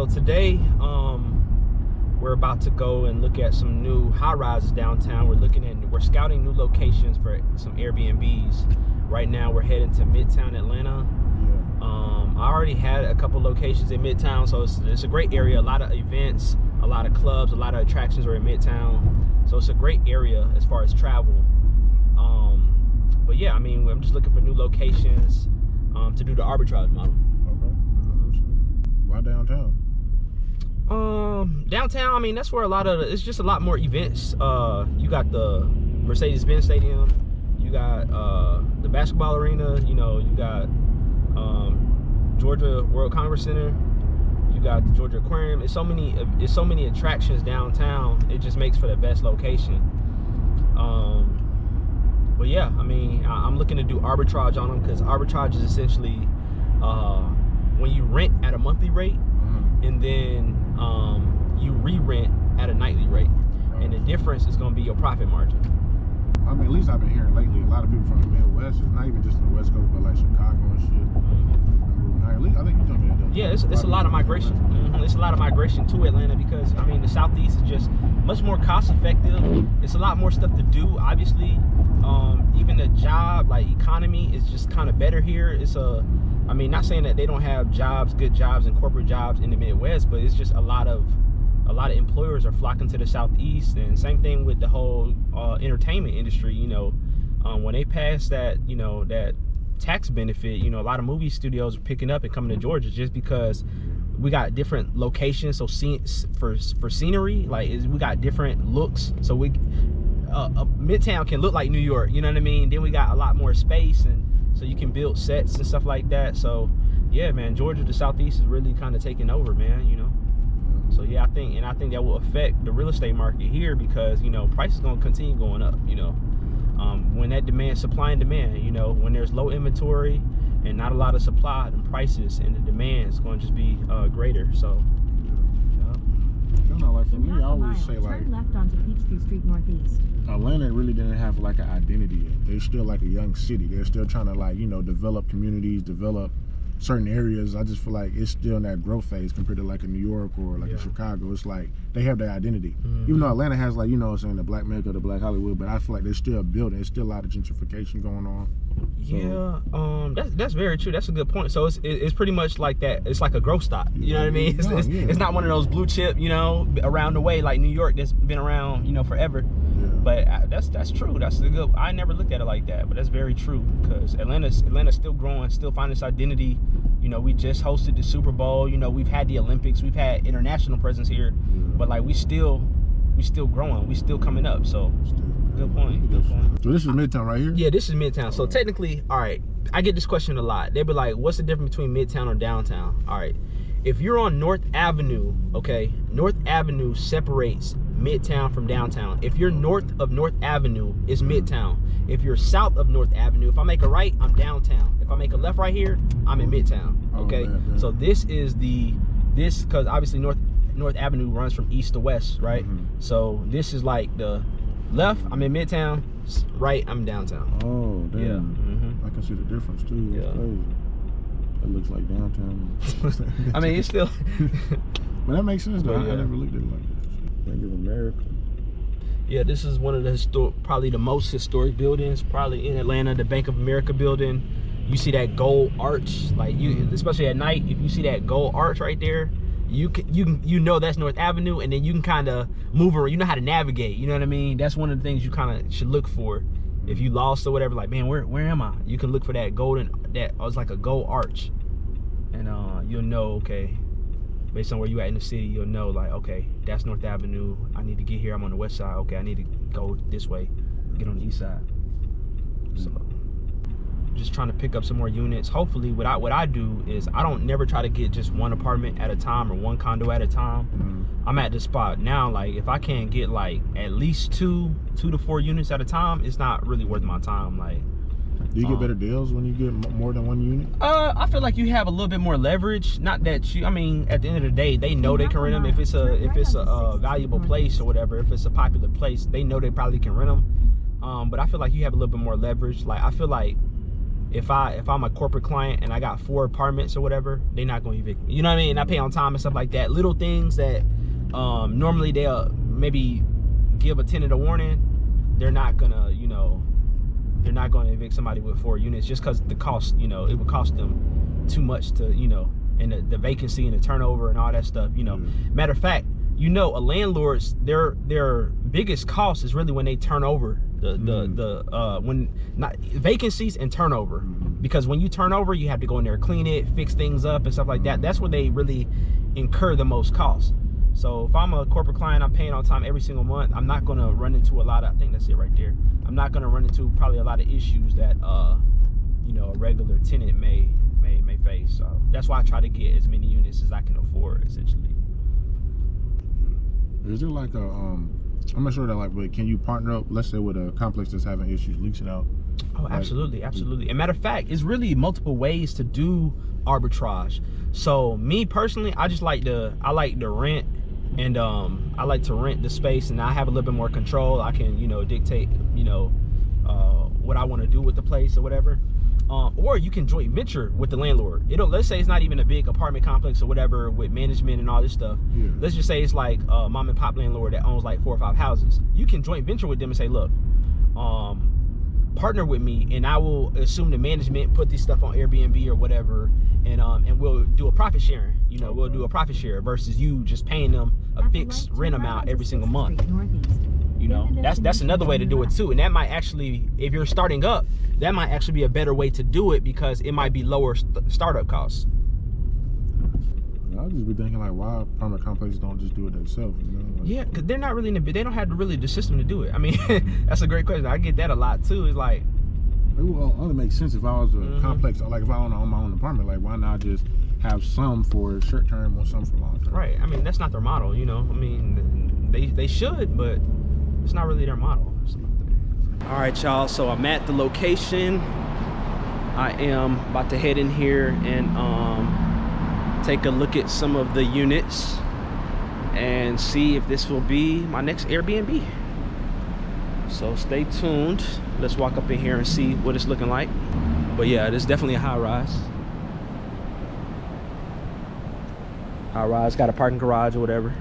So today, we're about to go and look at some new high-rises downtown. We're scouting new locations for some Airbnbs. Right now, we're heading to Midtown Atlanta. I already had a couple locations in Midtown, so it's a great area. A lot of events, a lot of clubs, a lot of attractions are in Midtown. So it's a great area as far as travel. But yeah, I mean, I'm just looking for new locations to do the arbitrage model. Okay. Why downtown? Downtown, I mean, that's where it's just a lot more events. You got the Mercedes-Benz Stadium, you got the basketball arena, you got Georgia World Congress Center, you got the Georgia Aquarium. It's so many attractions downtown. It just makes for the best location. But yeah, I mean, I'm looking to do arbitrage on them, because arbitrage is essentially when you rent at a monthly rate, and then you re-rent at a nightly rate, and the difference is going to be your profit margin. I mean, at least I've been hearing lately, a lot of people from the Midwest, it's not even just in the West Coast, but like Chicago and shit. At least, I think you told me that. Yeah, it's a lot of migration. It's a lot of migration to Atlanta, because I mean, the Southeast is just much more cost effective. It's a lot more stuff to do, obviously. Even the job, like, economy is just kind of better here. I mean, not saying that they don't have jobs, good jobs and corporate jobs in the Midwest, but it's just a lot of employers are flocking to the Southeast. And same thing with the whole entertainment industry. When they pass that, that tax benefit, a lot of movie studios are picking up and coming to Georgia, just because we got different locations. So for scenery, like, we got different looks. So Midtown can look like New York, you know what I mean? Then we got a lot more space, and so you can build sets and stuff like that. So yeah, man, Georgia, the Southeast is really kind of taking over, man. So yeah, I think that will affect the real estate market here, because prices gonna continue going up. When that supply and demand, when there's low inventory and not a lot of supply, the prices and the demand is going to just be greater. So like, for me, I always say, like, turn left onto Peachtree Street Northeast. Atlanta really didn't have like an identity yet. They're still like a young city. They're still trying to develop communities, develop certain areas. I just feel like it's still in that growth phase compared to like a New York or like a Chicago. It's like they have their identity. Even though Atlanta has, like, saying the Black Mecca, the Black Hollywood, but I feel like they're still building. There's still a lot of gentrification going on. Yeah, that's very true. That's a good point. So it's pretty much like that. It's like a growth stock. You know what I mean? It's not one of those blue chip, around the way like New York that's been around, forever. But that's true. That's a good. I never looked at it like that, but that's very true, because Atlanta's still growing, still finding its identity. We just hosted the Super Bowl. We've had the Olympics, we've had international presence here, but like we still growing, we still coming up. So good point. So this is Midtown right here? Yeah, this is Midtown. So technically, all right, I get this question a lot. They be like, what's the difference between Midtown or downtown? All right, if you're on North Avenue, okay, North Avenue separates Midtown from downtown. If you're north of North Avenue, it's Midtown. If you're south of North Avenue, if I make a right, I'm downtown. If I make a left right here, I'm in Midtown. Okay, so this is because obviously North Avenue runs from east to west, right? So this is like the left, I'm in Midtown. Right, I'm downtown. Oh, damn. I can see the difference too. That's crazy. That looks like downtown. I mean, it's still. But that makes sense though. I never looked at it like that. Bank of America. Yeah, this is one of the probably the most historic buildings probably in Atlanta. The Bank of America building. You see that gold arch, like especially at night. If you see that gold arch right there, you that's North Avenue, and then you can kind of move around. You know how to navigate. You know what I mean? That's one of the things you kind of should look for. If you lost or whatever, like, man, where am I? You can look for that it's like a gold arch, and you'll know, okay, based on where you at in the city, you'll know, like, okay, that's North Avenue. I need to get here. I'm on the west side. Okay, I need to go this way, get on the east side. So just trying to pick up some more units. Hopefully, what I do is I don't never try to get just one apartment at a time or one condo at a time. I'm at the spot now, like, if I can't get like at least two to 4 units at a time, it's not really worth my time. Like, do you get better deals when you get more than one unit? I feel like you have a little bit more leverage. Not that I mean, at the end of the day, they know they can rent them. If it's a valuable place or whatever, if it's a popular place, they know they probably can rent them. But I feel like you have a little bit more leverage. Like, I feel like if I'm a corporate client and I got 4 apartments or whatever, they're not going to evict me. You know what I mean? And I pay on time and stuff like that. Little things that normally they'll maybe give a tenant a warning. They're not gonna, you know, they're not going to evict somebody with 4 units just because the cost, you know, it would cost them too much to, you know, and the vacancy and the turnover and all that stuff, you know. Matter of fact, you know, a landlord's their biggest cost is really when they turn over when not vacancies and turnover, because when you turn over, you have to go in there, clean it, fix things up and stuff like that. That's where they really incur the most cost. So if I'm a corporate client, I'm paying on time every single month, I'm not going to run into a lot of, I think that's it right there, I'm not going to run into probably a lot of issues that you know, a regular tenant may face. So that's why I try to get as many units as I can afford, essentially. Is there like a I'm not sure that, like, but can you partner up, let's say, with a complex that's having issues leasing out? Oh, like, absolutely. And matter of fact, it's really multiple ways to do arbitrage. So me personally, I like to rent, and I like to rent the space, and I have a little bit more control. I can, you know, dictate, you know, what I want to do with the place or whatever. Or you can joint venture with the landlord. Let's say it's not even a big apartment complex or whatever with management and all this stuff. Yeah. Let's just say it's like a mom and pop landlord that owns like 4 or 5 houses. You can joint venture with them and say, look, partner with me, and I will assume the management, put this stuff on Airbnb or whatever, and we'll do a profit sharing. You know, we'll do a profit share versus you just paying them a fixed rent amount every single month. You know, that's another way to do it too, and that might actually, if you're starting up, that might actually be a better way to do it because it might be lower startup costs. I'll just be thinking, like, why apartment complexes don't just do it themselves, you know? Like, yeah, because they're not really they don't have the system to do it. I mean, that's a great question. I get that a lot too. It's like, it would only make sense if I was a complex, like if I own my own apartment, like why not just have some for short term or some for long term? Right. I mean, that's not their model, you know. I mean, they should, but it's not really their model. All right, y'all, so I'm at the location. I am about to head in here and take a look at some of the units and see if this will be my next Airbnb. So stay tuned. Let's walk up in here and see what it's looking like. But yeah, this is definitely a high rise. High rise, got a parking garage or whatever.